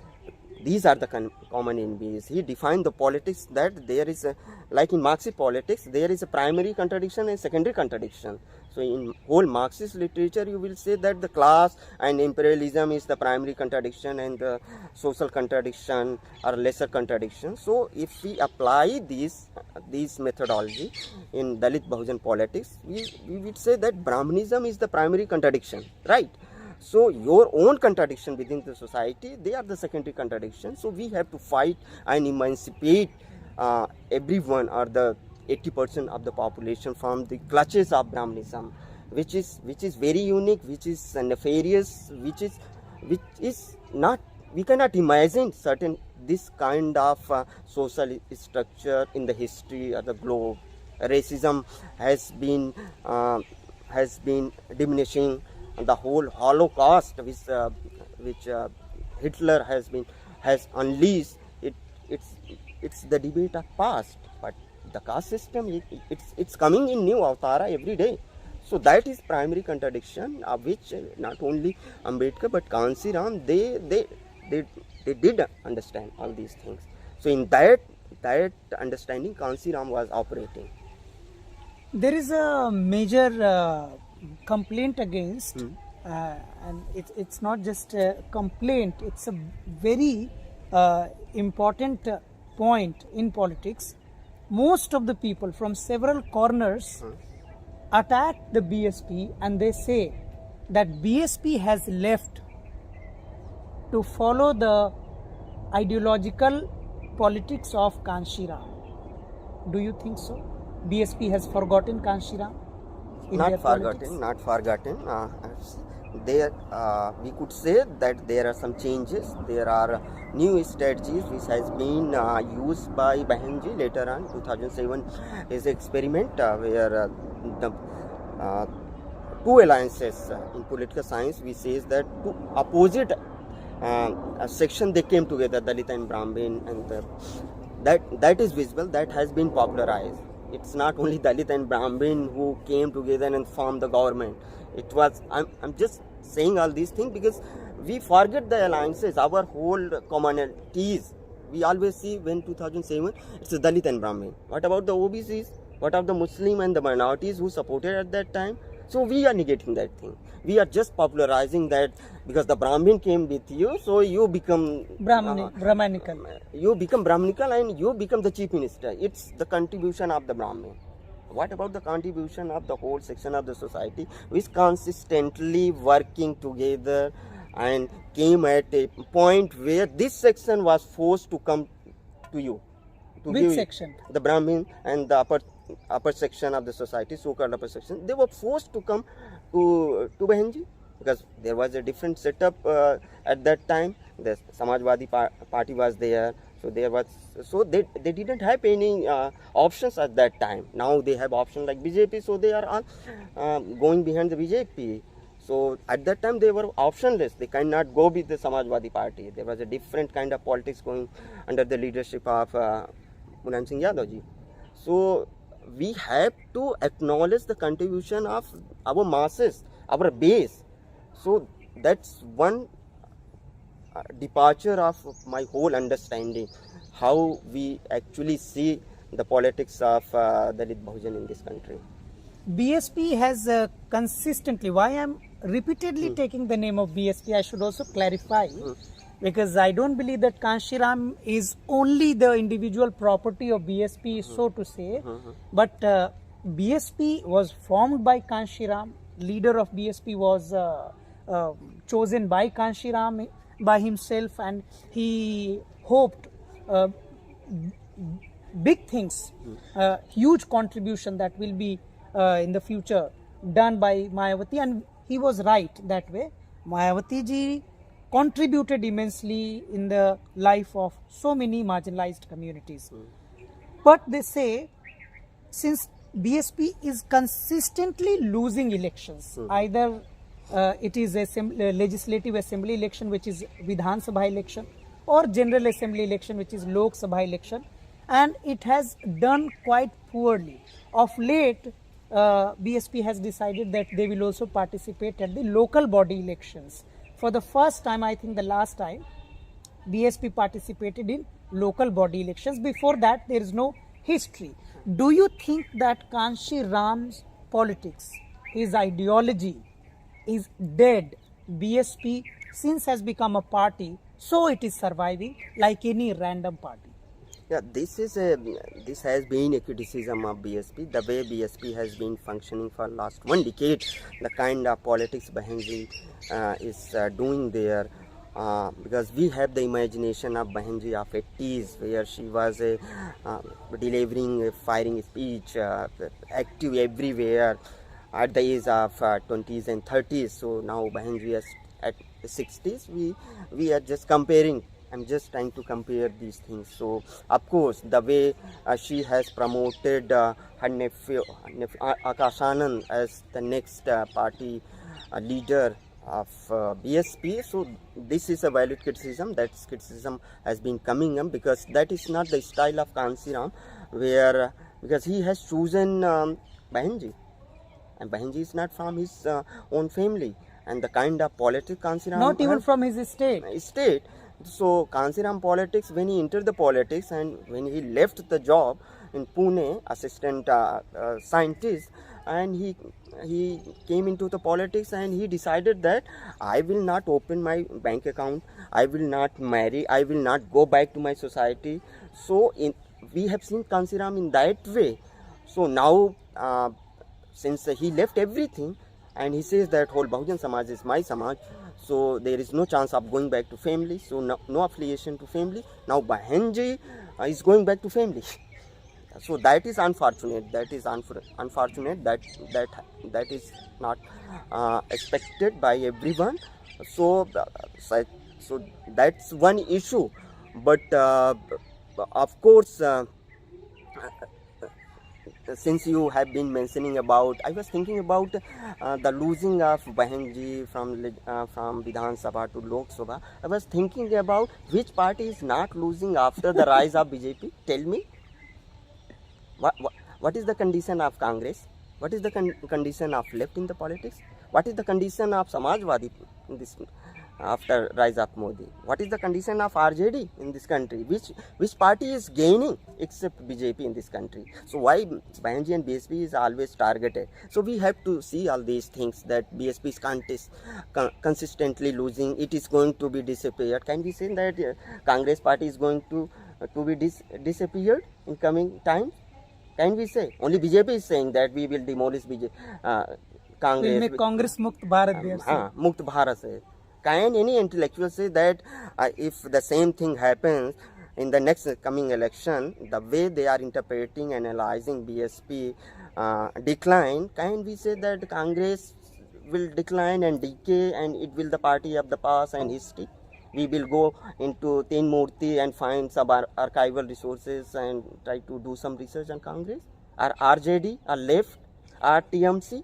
these are the common enemies. He defined the politics that there is a, like in Marxist politics, there is a primary contradiction and secondary contradiction. So in whole Marxist literature, you will say that the class and imperialism is the primary contradiction and the social contradiction are lesser contradiction. So if we apply these methodology in Dalit Bahujan politics, we would say that Brahmanism is the primary contradiction, right? So your own contradiction within the society, they are the secondary contradiction. So we have to fight and emancipate everyone, or the 80% of the population, from the clutches of Brahmanism, which is very unique, which is nefarious, which is not, we cannot imagine certain this kind of social structure in the history of the globe. Racism has been diminishing. The whole Holocaust, which Hitler has unleashed, it's the debate of past. But the caste system, it's coming in new avtara every day. So that is primary contradiction, of which not only Ambedkar but Kanshi Ram, they did understand all these things. So in that understanding, Kanshi Ram was operating. There is a major complaint against, and it's not just a complaint, it's a very important point in politics. Most of the people from several corners attack the BSP, and they say that BSP has left to follow the ideological politics of Kanshi Ram. Do you think so? BSP has forgotten Kanshi Ram? Not forgotten. There, we could say that there are some changes. There are new strategies which has been used by Bahenji later on. 2007 is an experiment where the two alliances in political science, we say that two opposite section, they came together, Dalit and Brahmin, and that is visible. That has been popularized. It's not only Dalit and Brahmin who came together and formed the government. It was, I'm just saying all these things because we forget the alliances, our whole commonalities. We always see when 2007, it's Dalit and Brahmin. What about the OBCs? What about the Muslim and the minorities who supported at that time? So we are negating that thing. We are just popularizing that because the Brahmin came with you, so you become Brahmanical. You become Brahmanical and you become the chief minister. It's the contribution of the Brahmin. What about the contribution of the whole section of the society which consistently working together and came at a point where this section was forced to come to you? Which section? The Brahmin and the upper section of the society, so-called upper section, they were forced to come to Bahenji because there was a different setup at that time. The Samajwadi party was there, so they didn't have any options at that time. Now they have options like BJP, so they are all going behind the BJP. So at that time they were optionless. They cannot go with the Samajwadi party. There was a different kind of politics going under the leadership of Mulayam Singh Yadav ji. So we have to acknowledge the contribution of our masses, our base. So that's one departure of my whole understanding, how we actually see the politics of Dalit Bahujan in this country. BSP has consistently, why I'm repeatedly taking the name of BSP, I should also clarify, because I don't believe that Kanshi Ram is only the individual property of BSP, so to say, but BSP was formed by Kanshi Ram. Leader of BSP was chosen by Kanshi Ram by himself, and he hoped big things, huge contribution that will be in the future done by Mayawati, and he was right that way. Mayawati ji contributed immensely in the life of so many marginalized communities. But they say, since BSP is consistently losing elections, either it is a legislative assembly election, which is Vidhan Sabha election, or general assembly election, which is Lok Sabha election, and it has done quite poorly. Of late, BSP has decided that they will also participate at the local body elections. For the first time, I think the last time, BSP participated in local body elections. Before that, there is no history. Do you think that Kanshi Ram's politics, his ideology, is dead? BSP, since has become a party, so it is surviving like any random party. Yeah, this has been a criticism of BSP. The way BSP has been functioning for last 1 decade, the kind of politics Bahenji is doing there. Because we have the imagination of Bahenji of 80s, where she was delivering a firing speech, active everywhere at the age of 20s and 30s. So now Bahenji is at 60s. We are just comparing. I'm just trying to compare these things. So, of course, the way she has promoted her nephew Akash Anand as the next party leader of BSP. So, this is a valid criticism. That criticism has been coming up because that is not the style of Kanshi Ram, where because he has chosen Bahenji, and Bahenji is not from his own family, and the kind of politics Kanshi Ram Not even from his state. So Kanshi Ram politics, when he entered the politics and when he left the job in Pune, assistant scientist, and he came into the politics and he decided that I will not open my bank account, I will not marry, I will not go back to my society. So we have seen Kanshi Ram in that way. So now since he left everything and he says that whole Bahujan Samaj is my Samaj, so there is no chance of going back to family, so no affiliation to family. Now Bahenji is going back to family. So that is unfortunate. That is unfortunate. That is not expected by everyone. So that's one issue. But of course, since you have been mentioning about, I was thinking about the losing of Bahenji from Vidhan Sabha to Lok Sabha. I was thinking about which party is not losing after the rise of BJP. Tell me, what is the condition of Congress? What is the condition of left in the politics? What is the condition of Samajwadi in this after rise of Modi? What is the condition of RJD in this country? Which party is gaining except BJP in this country? So why Bahenji and BSP is always targeted? So we have to see all these things, that BSP is consistently losing. It is going to be disappeared. Can we say that Congress party is going to be disappeared in coming times? Can we say? Only BJP is saying that we will demolish Congress. We'll make Congress Mukt Bharat there. Mukt Bharat se. Can any intellectual say that if the same thing happens in the next coming election, the way they are interpreting and analyzing BSP decline, can we say that Congress will decline and decay and it will the party of the past and history? We will go into Tin Murti and find some archival resources and try to do some research on Congress, or RJD, or left, or TMC.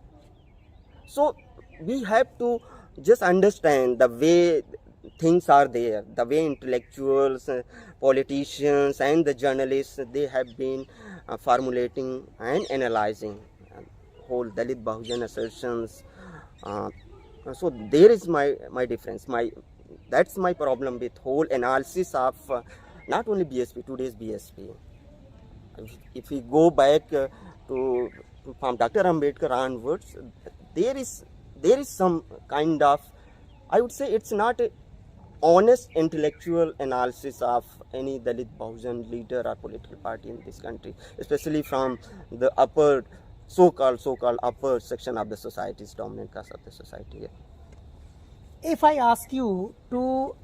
So we have to just understand the way things are there, the way intellectuals, politicians and the journalists, they have been formulating and analyzing whole Dalit Bahujan assertions. So there is my difference. That's my problem with whole analysis of not only BSP, today's BSP. If we go back to from Dr. Ambedkar onwards, there is some kind of, I would say it's not a honest intellectual analysis of any Dalit Bahujan leader or political party in this country, especially from the upper, so-called upper section of the society's dominant class of the society. Yeah. If I ask you to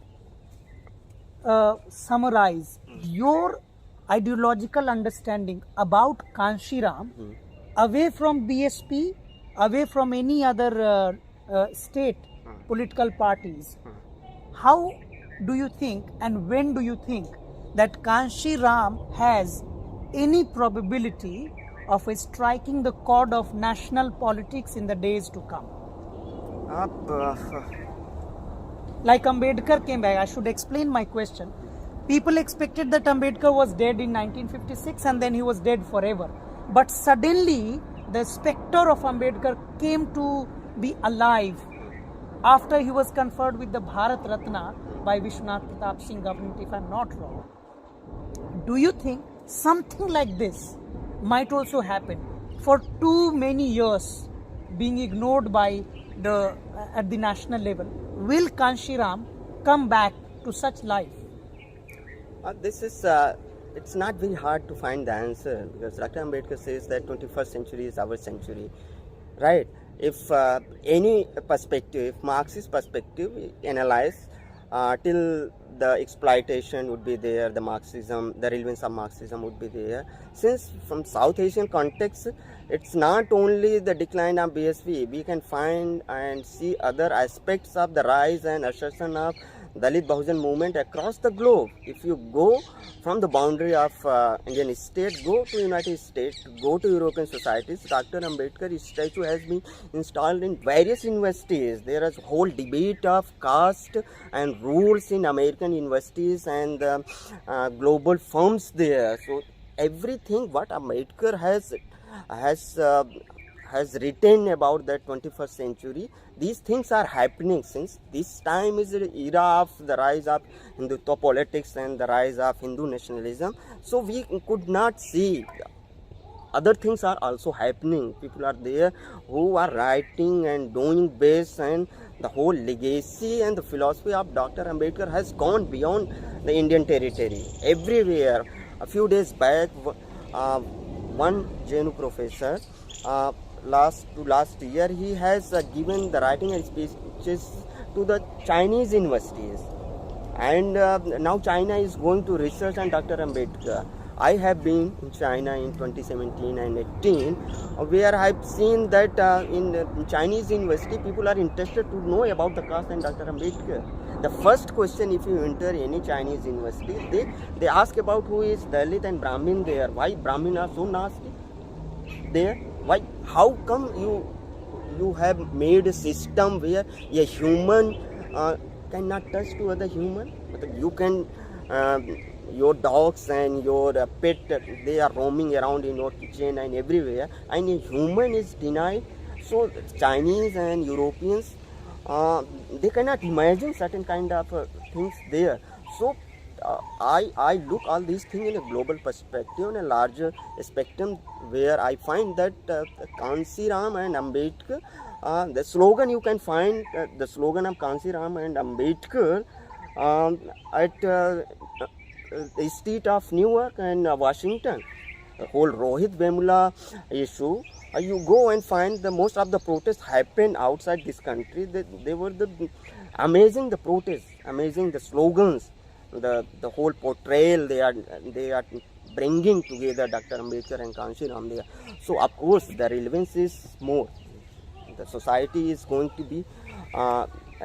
summarize your ideological understanding about Kanshi Ram away from BSP, away from any other state political parties, how do you think and when do you think that Kanshi Ram has any probability of striking the chord of national politics in the days to come? Like Ambedkar came back, I should explain my question. People expected that Ambedkar was dead in 1956 and then he was dead forever. But suddenly the spectre of Ambedkar came to be alive after he was conferred with the Bharat Ratna by Vishwanath Pratap Singh government, if I'm not wrong. Do you think something like this might also happen? For too many years being ignored by the at the national level, will Kanshi Ram come back to such life? This is, it's not very hard to find the answer, because Dr. Ambedkar says that 21st century is our century, right? If any perspective, if Marxist perspective, analyze till the exploitation would be there, the Marxism, the relevance of Marxism would be there. Since from South Asian context, it's not only the decline of BSV, we can find and see other aspects of the rise and assertion of Dalit Bahujan movement across the globe. If you go from the boundary of Indian state, go to United States, go to European societies, Dr. Ambedkar's statue has been installed in various universities. There is a whole debate of caste and rules in American universities and global firms there. So everything what Ambedkar has written about the 21st century, these things are happening since this time is the era of the rise of Hindutva politics and the rise of Hindu nationalism. So we could not see other things are also happening. People are there who are writing and doing best, and the whole legacy and the philosophy of Dr. Ambedkar has gone beyond the Indian territory. Everywhere. A few days back, one JNU professor, last year, he has given the writing and speeches to the Chinese universities, and now China is going to research on Dr. Ambedkar. I have been in China in 2017 and 18, where I have seen that in Chinese university, people are interested to know about the caste and Dr. Ambedkar. The first question, if you enter any Chinese university, they ask about who is Dalit and Brahmin there. Why Brahmin are so nasty there? Why? How come you have made a system where a human cannot touch to other human? You can, your dogs and your pet, they are roaming around in your kitchen and everywhere, and a human is denied. So Chinese and Europeans, they cannot imagine certain kind of things there. So I look all these things in a global perspective, in a larger spectrum, where I find that Kanshi Ram and Ambedkar, the slogan you can find, the slogan of Kanshi Ram and Ambedkar at the street of Newark and Washington. The whole Rohit Vemula issue, you go and find the most of the protests happen outside this country. They were amazing, the protests, amazing the slogans, the whole portrayal they are bringing together Dr. Ambedkar and Kanshi Ram there. So of course the relevance is more. The society is going to be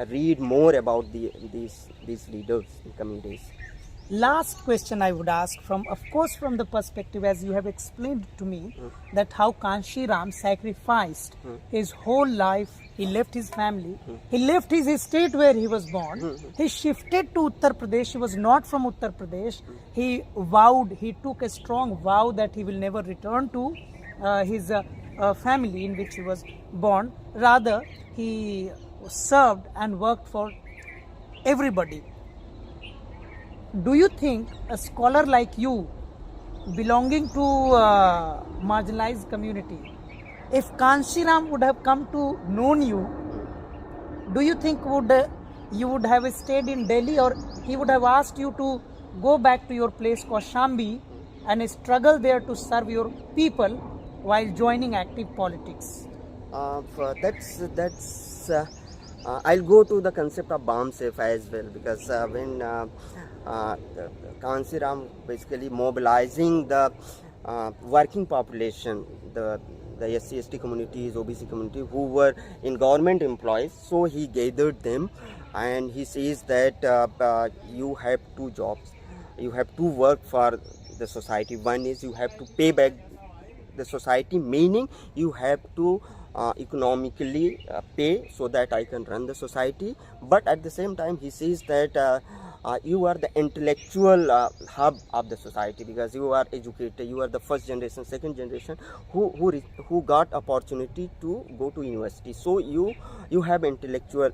read more about these leaders in coming days. Last question I would ask, from the perspective, as you have explained to me, that how Kanshi Ram sacrificed his whole life. He left his family, he left his estate where he was born, he shifted to Uttar Pradesh. He was not from Uttar Pradesh. He took a strong vow that he will never return to his family in which he was born. Rather, he served and worked for everybody. Do you think a scholar like you, belonging to marginalized community, if Kanshi Ram would have come to known you, do you think you would have stayed in Delhi, or he would have asked you to go back to your place Kaushambi and struggle there to serve your people while joining active politics? I'll go to the concept of bomb safe as well, because when Kanshi Ram basically mobilizing the working population, the the SC/ST communities, OBC community who were in government employees. So he gathered them, and he says that you have two jobs. You have to work for the society. One is you have to pay back the society, meaning you have to economically pay so that I can run the society. But at the same time, he says that you are the intellectual hub of the society, because you are educated, you are the first generation, second generation who got opportunity to go to university. So you have intellectual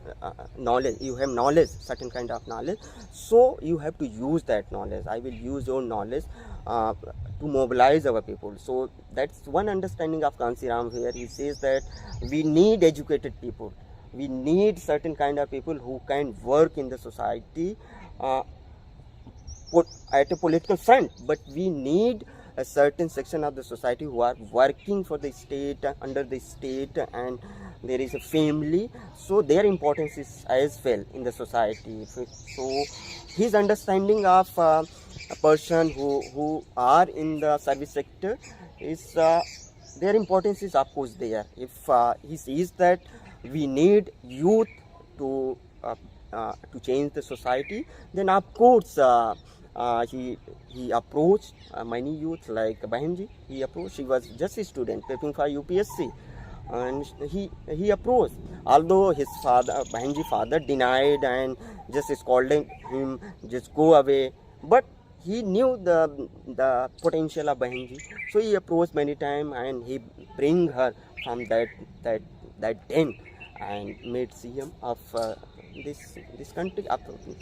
knowledge, you have knowledge, certain kind of knowledge, so you have to use that knowledge. I will use your knowledge to mobilize our people. So that's one understanding of Kansiram here. He says that we need educated people, we need certain kind of people who can work in the society at a political front, but we need a certain section of the society who are working for the state, under the state, and there is a family, so their importance is as well in the society. So his understanding of a person who are in the service sector is their importance is of course there. If he sees that we need youth to change the society, then of course he approached many youth like Bahenji. He approached, he was just a student preparing for UPSC, and he approached, although his father, Bahenji father, denied and just scolded him, just go away, but he knew the potential of Bahenji, so he approached many times, and he bring her from that den and made CM of this country, of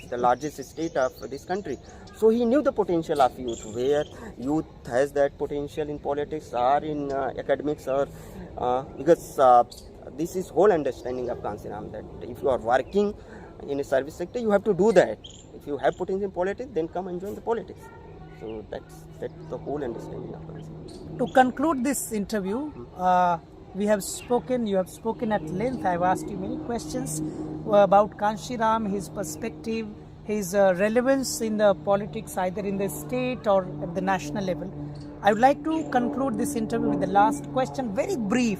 the largest state of this country. So he knew the potential of youth, where youth has that potential in politics or in academics, or because this is whole understanding of Kansiram, that if you are working in a service sector, you have to do that. If you have potential in politics, then come and join the politics. So that's the whole understanding of Kansiram. To conclude this interview, we have spoken, you have spoken at length. I have asked you many questions about Kansiram, his perspective, his relevance in the politics, either in the state or at the national level. I would like to conclude this interview with the last question, very brief.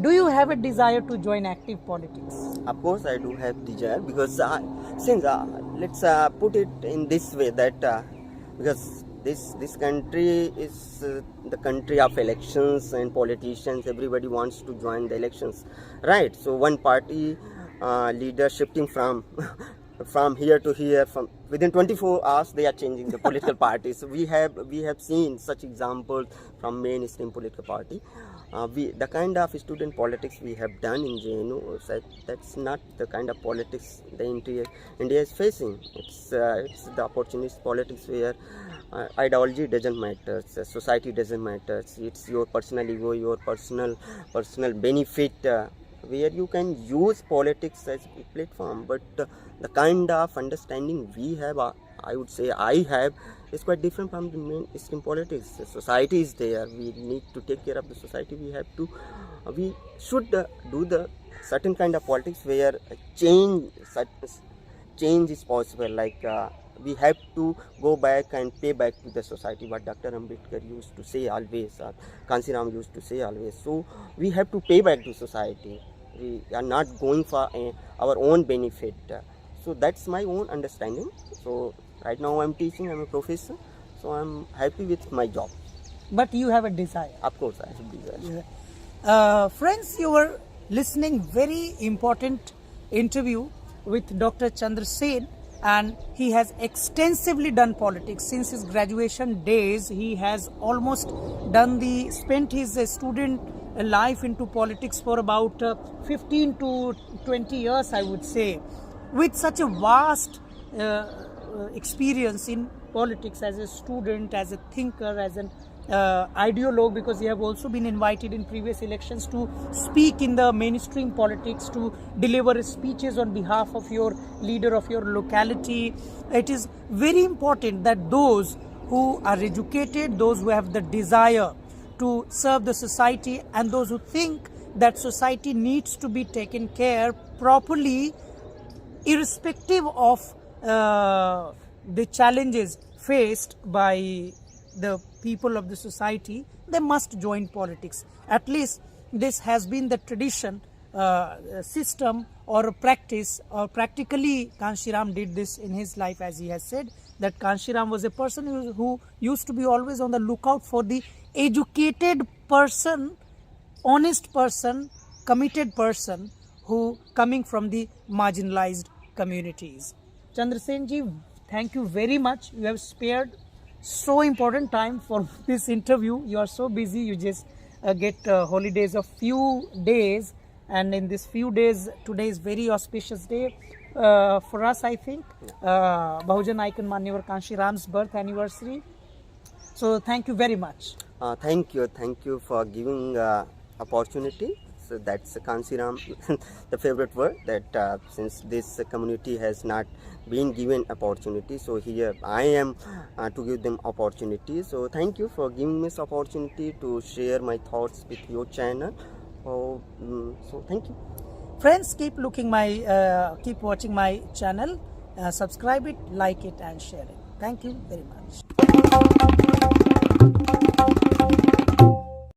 Do you have a desire to join active politics? Of course, I do have desire, because since let's put it in this way, that because this country is the country of elections and politicians, everybody wants to join the elections, right? So one party leader shifting from here to here, from within 24 hours they are changing the political parties. So we have seen such examples from mainstream political party. The kind of student politics we have done in JNU, that's not the kind of politics the India is facing. It's the opportunist politics where ideology doesn't matter, society doesn't matter. It's your personal ego, your personal benefit, where you can use politics as a platform. But the kind of understanding we have, I would say I have, is quite different from the mainstream politics. The society is there. We need to take care of the society. We should do the certain kind of politics where change is possible. Like we have to go back and pay back to the society, what Dr. Ambedkar used to say always, Kansiram used to say always. So we have to pay back to society. We are not going for our own benefit. So that's my own understanding. So right now I'm teaching, I'm a professor, so I'm happy with my job. But you have a desire. Of course, I have a desire. Friends, you were listening very important interview with Dr. Chandra Sen, and he has extensively done politics since his graduation days. He has almost spent his student life into politics for about 15 to 20 years, I would say, with such a vast experience in politics as a student, as a thinker, as an ideologue, because you have also been invited in previous elections to speak in the mainstream politics, to deliver speeches on behalf of your leader of your locality. It is very important that those who are educated, those who have the desire to serve the society, and those who think that society needs to be taken care properly, irrespective of the challenges faced by the people of the society, they must join politics. At least this has been the tradition, system or practice, or practically Kanshiram did this in his life, as he has said that Kanshiram was a person who used to be always on the lookout for the educated person, honest person, committed person who coming from the marginalized communities. Chandrasen ji, thank you very much. You have spared so important time for this interview. You are so busy. You just get holidays of few days, and in this few days, today is very auspicious day for us, I think. Bahujan icon Manyawar Kanshiram's birth anniversary. So thank you very much. Thank you for giving opportunity. So that's Kanshiram, the favorite word, that since this community has not been given opportunity, so here I am to give them opportunity. So thank you for giving me this opportunity to share my thoughts with your channel. So thank you. Friends, keep watching my channel, subscribe it, like it and share it. Thank you very much.